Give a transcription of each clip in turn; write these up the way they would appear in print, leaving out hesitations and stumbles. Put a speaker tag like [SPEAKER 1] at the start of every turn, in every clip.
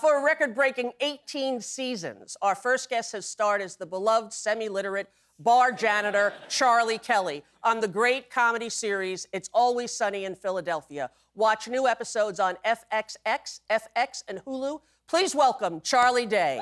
[SPEAKER 1] For a record-breaking 18 seasons, our first guest has starred as the beloved semi-literate bar janitor Charlie Kelly on the great comedy series It's Always Sunny in Philadelphia. Watch new episodes on FXX, FX, and Hulu. Please welcome Charlie Day.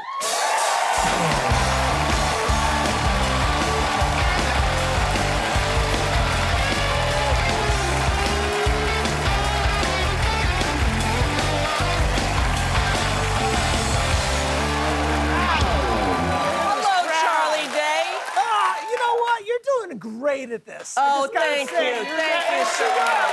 [SPEAKER 2] Great at this.
[SPEAKER 1] Oh, thank you. Thank you so much.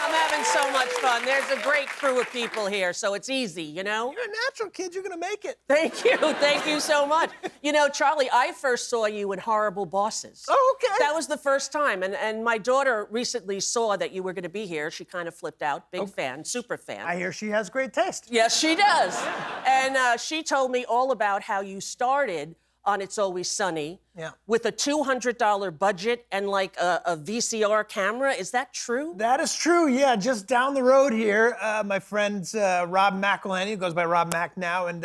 [SPEAKER 1] I'm having so much fun. There's a great crew of people here, so it's easy, you know?
[SPEAKER 2] You're a natural, kid. You're going to make it.
[SPEAKER 1] Thank you. Thank you so much. You know, Charlie, I first saw you in Horrible Bosses.
[SPEAKER 2] Oh, okay.
[SPEAKER 1] That was the first time, and my daughter recently saw that you were going to be here. She kind of flipped out. Big fan, super fan.
[SPEAKER 2] I hear she has great taste.
[SPEAKER 1] Yes, she does. And she told me all about how you started on It's Always Sunny with a $200 budget and like a VCR camera. Is that true?
[SPEAKER 2] That is true, yeah. Just down the road here, my friends Rob McElhenney, who goes by Rob Mac now, and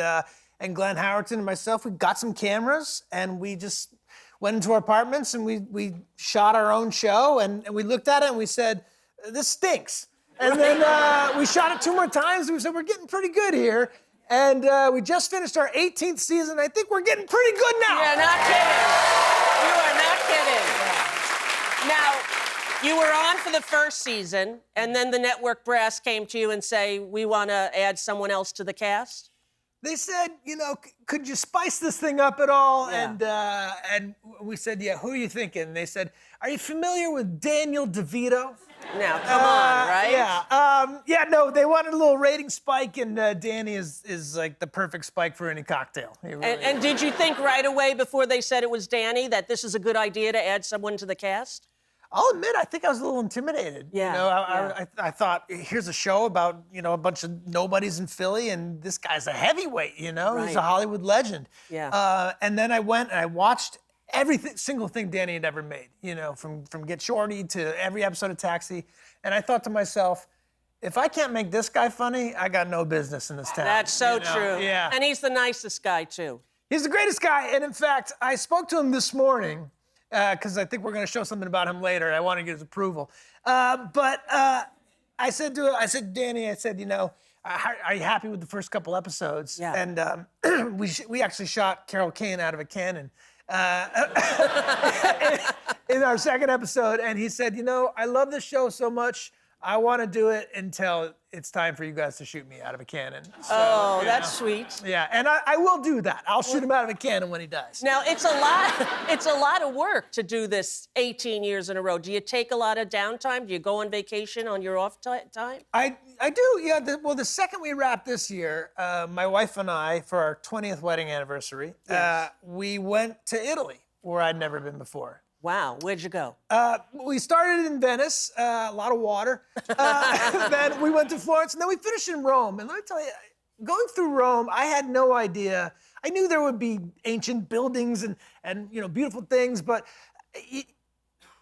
[SPEAKER 2] Glenn Howerton and myself, we got some cameras and we just went into our apartments and we shot our own show and we looked at it and we said, this stinks. And then we shot it 2 more times and we said, we're getting pretty good here. And we just finished our 18th season. I think we're getting pretty good now.
[SPEAKER 1] You're not kidding. You are not kidding. Now, you were on for the first season, and then the network brass came to you and say, we want to add someone else to the cast?
[SPEAKER 2] They said, you know, could you spice this thing up at all?
[SPEAKER 1] Yeah.
[SPEAKER 2] And we said, yeah, who are you thinking? And they said, are you familiar with Danny DeVito?
[SPEAKER 1] Now, come on, right?
[SPEAKER 2] Yeah, no, they wanted a little rating spike, and Danny is like the perfect spike for any cocktail. Really
[SPEAKER 1] and did you think right away before they said it was Danny that this is a good idea to add someone to the cast?
[SPEAKER 2] I'll admit, I think I was a little intimidated.
[SPEAKER 1] Yeah.
[SPEAKER 2] You know, I thought, here's a show about, you know, a bunch of nobodies in Philly, and this guy's a heavyweight, you know?
[SPEAKER 1] Right.
[SPEAKER 2] He's a Hollywood legend.
[SPEAKER 1] Yeah.
[SPEAKER 2] And then I went and I watched every single thing Danny had ever made, you know, from Get Shorty to every episode of Taxi. And I thought to myself, if I can't make this guy funny, I got no business in this town.
[SPEAKER 1] That's so
[SPEAKER 2] you know?
[SPEAKER 1] true.
[SPEAKER 2] Yeah.
[SPEAKER 1] And he's the nicest guy, too.
[SPEAKER 2] He's the greatest guy. And in fact, I spoke to him this morning, because I think we're going to show something about him later. I want to get his approval. But I said to him, I said, Danny, I said, you know, are you happy with the first couple episodes?
[SPEAKER 1] Yeah.
[SPEAKER 2] And we actually shot Carol Kane out of a cannon in our second episode. And he said, you know, I love this show so much. I want to do it until it's time for you guys to shoot me out of a cannon. So,
[SPEAKER 1] that's sweet.
[SPEAKER 2] Yeah, and I will do that. I'll shoot him out of a cannon when he does.
[SPEAKER 1] Now, it's a lot of work to do this 18 years in a row. Do you take a lot of downtime? Do you go on vacation on your off time?
[SPEAKER 2] I do, yeah. The second we wrapped this year, my wife and I, for our 20th wedding anniversary, we went to Italy, where I'd never been before.
[SPEAKER 1] Wow, where'd you go?
[SPEAKER 2] We started in Venice, a lot of water. Then we went to Florence, and then we finished in Rome. And let me tell you, going through Rome, I had no idea. I knew there would be ancient buildings and you know, beautiful things, but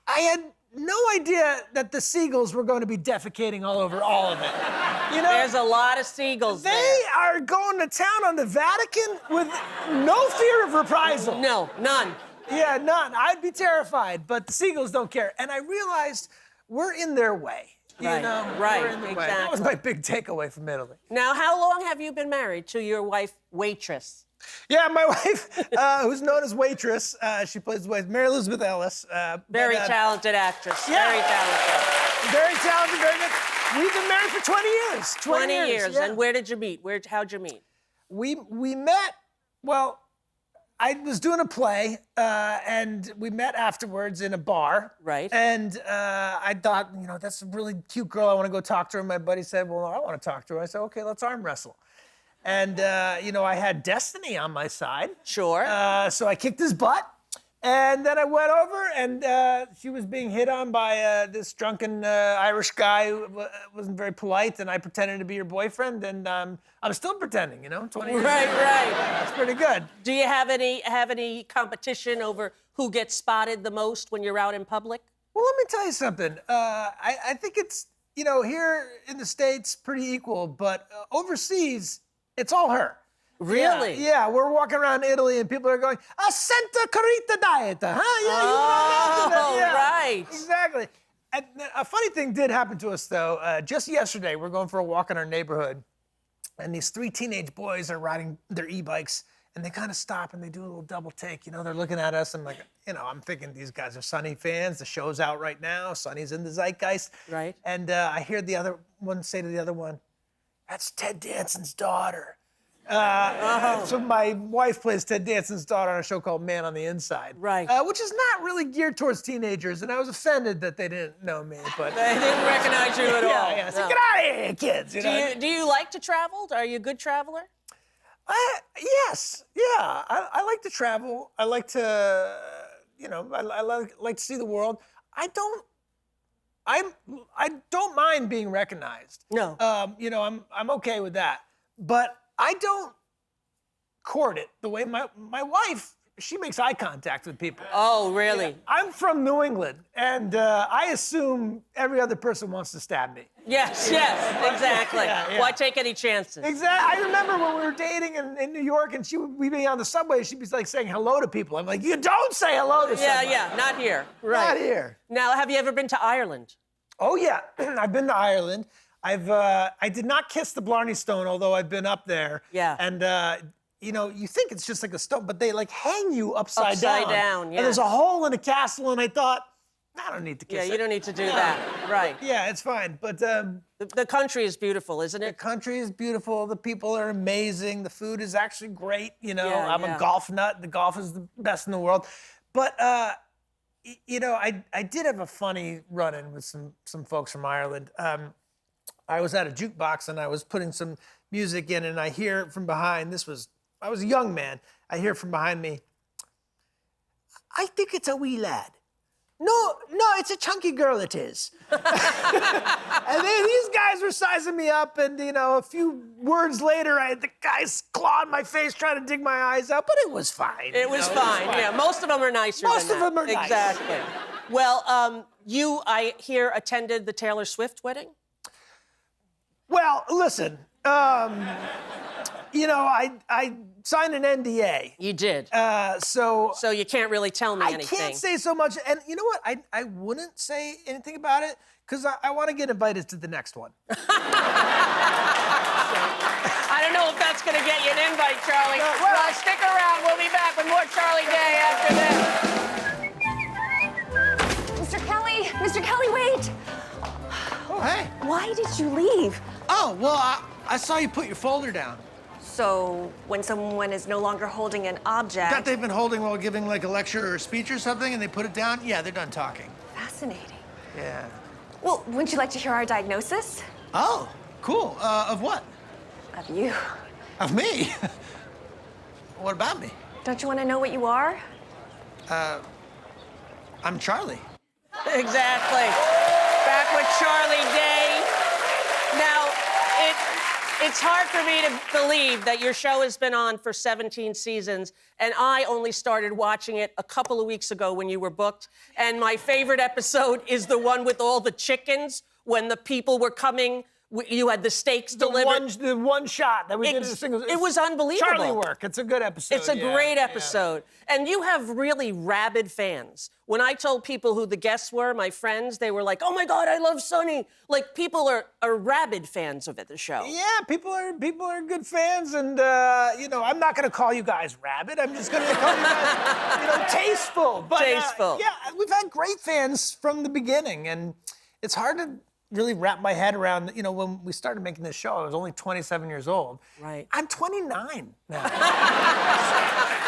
[SPEAKER 2] I had no idea that the seagulls were going to be defecating all over all of it. You know,
[SPEAKER 1] there's a lot of seagulls there.
[SPEAKER 2] They are going to town on the Vatican with no fear of reprisal.
[SPEAKER 1] No, none.
[SPEAKER 2] Yeah, none. I'd be terrified, but the seagulls don't care. And I realized we're in their way. You know?
[SPEAKER 1] Right,
[SPEAKER 2] we're in their way. That was my big takeaway from Italy.
[SPEAKER 1] Now, how long have you been married to your wife, Waitress?
[SPEAKER 2] Yeah, my wife, who's known as Waitress, she plays the wife, Mary Elizabeth Ellis.
[SPEAKER 1] Very talented actress.
[SPEAKER 2] Yeah.
[SPEAKER 1] Very talented.
[SPEAKER 2] Very talented, very good. We've been married for 20 years.
[SPEAKER 1] 20 years.
[SPEAKER 2] Yeah.
[SPEAKER 1] And where did you meet? How'd you meet?
[SPEAKER 2] We met, well, I was doing a play, and we met afterwards in a bar.
[SPEAKER 1] Right.
[SPEAKER 2] And I thought, you know, that's a really cute girl. I want to go talk to her. My buddy said, well, I want to talk to her. I said, okay, let's arm wrestle. And, you know, I had destiny on my side.
[SPEAKER 1] Sure.
[SPEAKER 2] So I kicked his butt. And then I went over, and she was being hit on by this drunken Irish guy who wasn't very polite, and I pretended to be your boyfriend, and I'm still pretending, you know, 20 years
[SPEAKER 1] Right,
[SPEAKER 2] later.
[SPEAKER 1] right.
[SPEAKER 2] That's pretty good.
[SPEAKER 1] Do you have any competition over who gets spotted the most when you're out in public?
[SPEAKER 2] Well, let me tell you something. I think it's here in the States, pretty equal, but overseas, it's all her.
[SPEAKER 1] Really?
[SPEAKER 2] Yeah, we're walking around Italy and people are going, a Santa Clarita diet, huh? Yeah,
[SPEAKER 1] Oh,
[SPEAKER 2] you know that? Yeah,
[SPEAKER 1] right.
[SPEAKER 2] Exactly. And a funny thing did happen to us, though. Just yesterday, we're going for a walk in our neighborhood, and these 3 teenage boys are riding their e-bikes, and they kind of stop and they do a little double take. They're looking at us, and I'm thinking these guys are Sonny fans. The show's out right now. Sonny's in the zeitgeist.
[SPEAKER 1] Right.
[SPEAKER 2] And I hear the other one say to the other one, "That's Ted Danson's daughter." So my wife plays Ted Danson's daughter on a show called Man on the Inside.
[SPEAKER 1] Right.
[SPEAKER 2] Which is not really geared towards teenagers, and I was offended that they didn't know me, but...
[SPEAKER 1] They didn't recognize you at all.
[SPEAKER 2] Yeah. So
[SPEAKER 1] No.
[SPEAKER 2] get out of here, kids.
[SPEAKER 1] Do you like to travel? Are you a good traveler?
[SPEAKER 2] Yes. Yeah. I like to travel. I like to, I like to see the world. I don't mind being recognized.
[SPEAKER 1] No.
[SPEAKER 2] I'm okay with that. But I don't court it the way my wife, she makes eye contact with people.
[SPEAKER 1] Oh, really?
[SPEAKER 2] I'm from New England, and I assume every other person wants to stab me.
[SPEAKER 1] Yes, exactly.
[SPEAKER 2] Yeah.
[SPEAKER 1] Why take any chances?
[SPEAKER 2] Exactly. I remember when we were dating in New York, and we'd be on the subway, she'd be like saying hello to people. I'm like, you don't say hello to somebody.
[SPEAKER 1] Yeah, not here. Right.
[SPEAKER 2] Not here.
[SPEAKER 1] Now, have you ever been to Ireland?
[SPEAKER 2] Oh, yeah. I've been to Ireland. I did not kiss the Blarney Stone, although I've been up there.
[SPEAKER 1] Yeah.
[SPEAKER 2] And, you think it's just like a stone, but they hang you upside down.
[SPEAKER 1] Upside down, yeah.
[SPEAKER 2] And there's a hole in a castle, and I thought, I don't need to kiss it.
[SPEAKER 1] Yeah, you don't need to do that. Right.
[SPEAKER 2] Yeah, it's fine. But
[SPEAKER 1] The country is beautiful, isn't
[SPEAKER 2] the
[SPEAKER 1] it?
[SPEAKER 2] country is beautiful. The people are amazing. The food is actually great.
[SPEAKER 1] Yeah,
[SPEAKER 2] I'm a golf nut. The golf is the best in the world. But, I did have a funny run-in with some folks from Ireland. I was at a jukebox and I was putting some music in, and I hear from behind, I was a young man, I hear from behind me, "I think it's a wee lad." No, it's a chunky girl, it is. And then these guys were sizing me up, and a few words later, I had the guys clawing my face, trying to dig my eyes out, but it was fine.
[SPEAKER 1] It was fine. Yeah, most of them are nicer
[SPEAKER 2] Most
[SPEAKER 1] than
[SPEAKER 2] of
[SPEAKER 1] that.
[SPEAKER 2] them are nice.
[SPEAKER 1] Exactly. Well, you, I hear, attended the Taylor Swift wedding?
[SPEAKER 2] Well, listen, I signed an NDA.
[SPEAKER 1] You did.
[SPEAKER 2] So
[SPEAKER 1] you can't really tell me
[SPEAKER 2] I
[SPEAKER 1] anything.
[SPEAKER 2] can't say so much. And you know what? I wouldn't say anything about it because I want to get invited to the next one.
[SPEAKER 1] I don't know if that's going to get you an invite, Charlie. Well, stick around. We'll be back with more Charlie Day after this.
[SPEAKER 3] Mr. Kelly, wait!
[SPEAKER 2] Oh, hey.
[SPEAKER 3] Why did you leave?
[SPEAKER 2] Oh, well, I saw you put your folder down.
[SPEAKER 3] So, when someone is no longer holding an object...
[SPEAKER 2] That they've been holding while giving a lecture or a speech or something, and they put it down? Yeah, they're done talking.
[SPEAKER 3] Fascinating.
[SPEAKER 2] Yeah.
[SPEAKER 3] Well, wouldn't you like to hear our diagnosis?
[SPEAKER 2] Oh, cool. Of what?
[SPEAKER 3] Of you.
[SPEAKER 2] Of me? What about me?
[SPEAKER 3] Don't you want to know what you are?
[SPEAKER 2] I'm Charlie.
[SPEAKER 1] Exactly. Back with Charlie Day. Now, it's hard for me to believe that your show has been on for 17 seasons, and I only started watching it a couple of weeks ago when you were booked. And my favorite episode is the one with all the chickens, when the people were coming. You had the steaks delivered.
[SPEAKER 2] The one shot that we did in a single...
[SPEAKER 1] It was unbelievable.
[SPEAKER 2] Charlie work. It's a good episode.
[SPEAKER 1] It's a great episode. Yeah. And you have really rabid fans. When I told people who the guests were, my friends, they were like, "Oh my God, I love Sonny." Like, people are rabid fans of it, the show.
[SPEAKER 2] Yeah, people are good fans, and I'm not gonna call you guys rabid. I'm just gonna call you guys, tasteful. But,
[SPEAKER 1] tasteful.
[SPEAKER 2] Yeah, we've had great fans from the beginning, and it's hard to really wrap my head around, when we started making this show, I was only 27 years old.
[SPEAKER 1] Right.
[SPEAKER 2] I'm 29 now.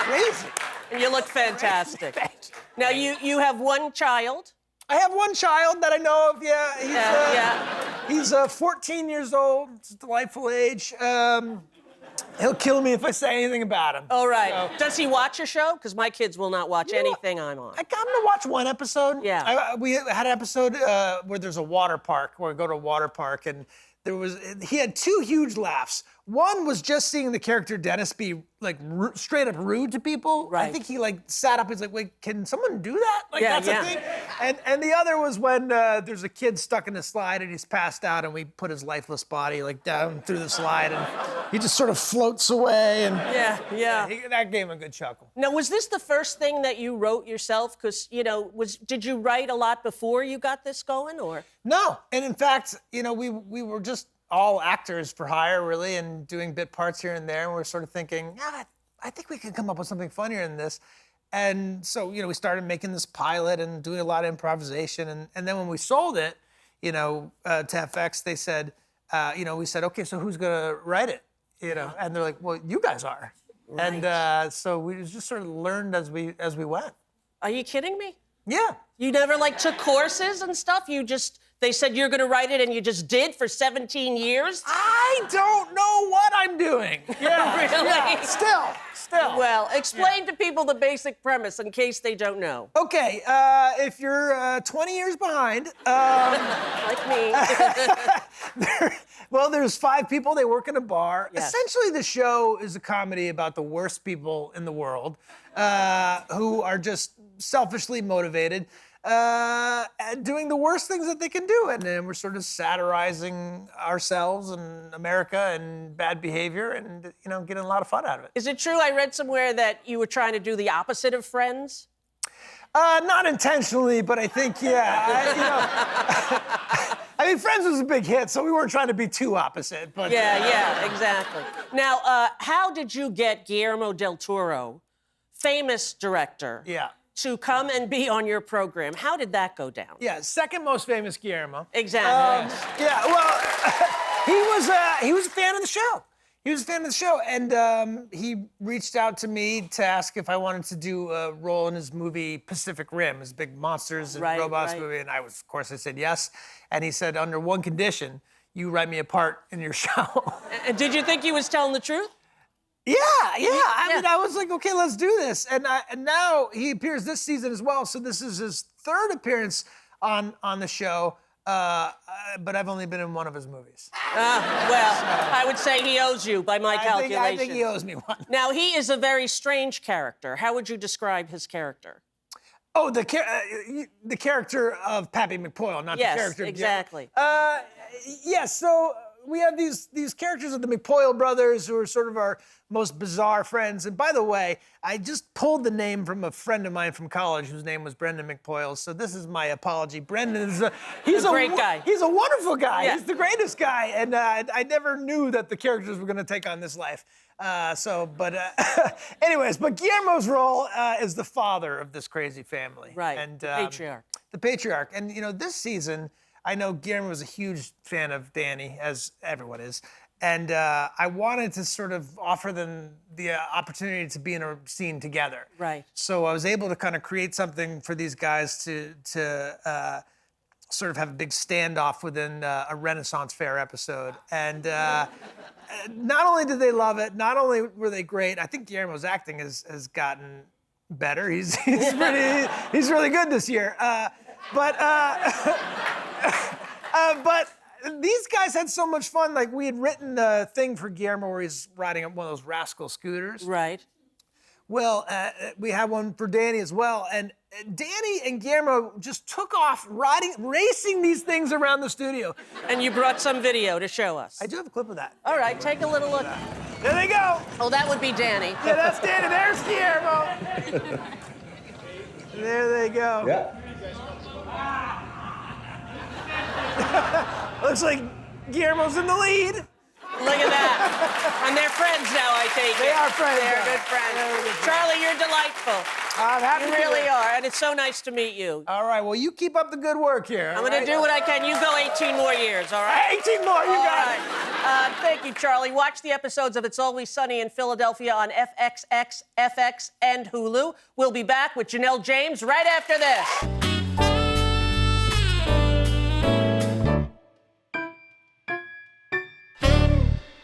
[SPEAKER 2] Crazy.
[SPEAKER 1] And you look fantastic. Now, you have one child.
[SPEAKER 2] I have one child that I know of, yeah. He's 14 years old. It's a delightful age. He'll kill me if I say anything about him.
[SPEAKER 1] All right. So. Does he watch your show? Because my kids will not watch anything I'm on.
[SPEAKER 2] I got him to watch one episode.
[SPEAKER 1] Yeah.
[SPEAKER 2] We had an episode where there's a water park, where we go to a water park, and he had 2 huge laughs. One was just seeing the character Dennis be like straight up rude to people.
[SPEAKER 1] Right.
[SPEAKER 2] I think he like sat up. He's like, "Wait, can someone do that? Like
[SPEAKER 1] Yeah,
[SPEAKER 2] that's
[SPEAKER 1] yeah.
[SPEAKER 2] a thing." And the other was when there's a kid stuck in a slide and he's passed out, and we put his lifeless body like down through the slide, and he just sort of floats away. And
[SPEAKER 1] Yeah.
[SPEAKER 2] that gave him a good chuckle.
[SPEAKER 1] Now, was this the first thing that you wrote yourself? Because, did you write a lot before you got this going, or?
[SPEAKER 2] No, and in fact, we were just all actors for hire, really, and doing bit parts here and there. And we're sort of thinking, I think we could come up with something funnier than this. And so, we started making this pilot and doing a lot of improvisation. And then when we sold it, to FX, they said, we said, okay, so who's gonna write it? And they're like, well, you guys are.
[SPEAKER 1] Right.
[SPEAKER 2] And so we just sort of learned as we went.
[SPEAKER 1] Are you kidding me?
[SPEAKER 2] Yeah.
[SPEAKER 1] You never took courses and stuff? They said you're gonna write it and you just did for 17 years?
[SPEAKER 2] I don't know what I'm doing. Yeah,
[SPEAKER 1] Really?
[SPEAKER 2] yeah, still.
[SPEAKER 1] Well, explain to people the basic premise in case they don't know.
[SPEAKER 2] Okay, if you're 20 years behind,
[SPEAKER 1] Like me.
[SPEAKER 2] there's 5 people. They work in a bar.
[SPEAKER 1] Yes.
[SPEAKER 2] Essentially, the show is a comedy about the worst people in the world who are just selfishly motivated, doing the worst things that they can do. And then we're sort of satirizing ourselves and America and bad behavior and, getting a lot of fun out of it.
[SPEAKER 1] Is it true I read somewhere that you were trying to do the opposite of Friends?
[SPEAKER 2] Not intentionally, but I think, I mean, Friends was a big hit, so we weren't trying to be too opposite. But
[SPEAKER 1] Yeah, exactly. Now, how did you get Guillermo del Toro, famous director,
[SPEAKER 2] Yeah.
[SPEAKER 1] to come and be on your program? How did that go down?
[SPEAKER 2] Yeah, second most famous Guillermo.
[SPEAKER 1] Exactly.
[SPEAKER 2] Yeah, well, he was a fan of the show. He was a fan of the show, and he reached out to me to ask if I wanted to do a role in his movie Pacific Rim, his big monsters and robots movie, and of course, I said yes. And he said, under one condition, you write me a part in your show.
[SPEAKER 1] And did you think he was telling the truth?
[SPEAKER 2] Yeah. I mean, I was like, okay, let's do this. And now he appears this season as well. So this is his 3rd appearance on the show. But I've only been in one of his movies.
[SPEAKER 1] I would say he owes you by my calculation.
[SPEAKER 2] I think he owes me one.
[SPEAKER 1] Now, he is a very strange character. How would you describe his character?
[SPEAKER 2] Oh, the character of Pappy McPoyle, not the character of
[SPEAKER 1] exactly.
[SPEAKER 2] Yes, so we have these characters of the McPoyle brothers who are sort of our most bizarre friends. And by the way, I just pulled the name from a friend of mine from college whose name was Brendan McPoyle. So this is my apology. Brendan is he's a great guy. He's a wonderful guy.
[SPEAKER 1] Yeah.
[SPEAKER 2] He's the greatest guy. And I never knew that the characters were going to take on this life. Anyways, but Guillermo's role is the father of this crazy family.
[SPEAKER 1] Right,
[SPEAKER 2] And,
[SPEAKER 1] the patriarch.
[SPEAKER 2] The patriarch. And, this season, I know Guillermo was a huge fan of Danny, as everyone is. And I wanted to sort of offer them the opportunity to be in a scene together.
[SPEAKER 1] Right.
[SPEAKER 2] So I was able to kind of create something for these guys to sort of have a big standoff within a Renaissance Fair episode. And not only did they love it, not only were they great, I think Guillermo's acting has gotten better. He's really good this year. But these guys had so much fun. Like, we had written a thing for Guillermo where he's riding one of those rascal scooters.
[SPEAKER 1] Right.
[SPEAKER 2] Well, we had one for Danny as well. And Danny and Guillermo just took off racing these things around the studio.
[SPEAKER 1] And you brought some video to show us.
[SPEAKER 2] I do have a clip of that.
[SPEAKER 1] All right, take a little look.
[SPEAKER 2] There they go.
[SPEAKER 1] Oh, that would be Danny.
[SPEAKER 2] Yeah, that's Danny. There's Guillermo. There they go.
[SPEAKER 4] Yeah.
[SPEAKER 2] Looks like Guillermo's in the lead.
[SPEAKER 1] Look at that. And they're friends now, I take it.
[SPEAKER 2] They are friends.
[SPEAKER 1] They're
[SPEAKER 2] yeah.
[SPEAKER 1] good friends.
[SPEAKER 2] They're good friends.
[SPEAKER 1] Charlie, you're delightful.
[SPEAKER 2] I'm happy
[SPEAKER 1] You
[SPEAKER 2] to do
[SPEAKER 1] really
[SPEAKER 2] it.
[SPEAKER 1] are, and it's so nice to meet you.
[SPEAKER 2] All right, well, you keep up the good work here.
[SPEAKER 1] I'm going to do what I can. You go 18 more years, all right?
[SPEAKER 2] 18 more, you
[SPEAKER 1] All
[SPEAKER 2] got
[SPEAKER 1] right.
[SPEAKER 2] it.
[SPEAKER 1] Thank you, Charlie. Watch the episodes of It's Always Sunny in Philadelphia on FXX, FX, and Hulu. We'll be back with Janelle James right after this.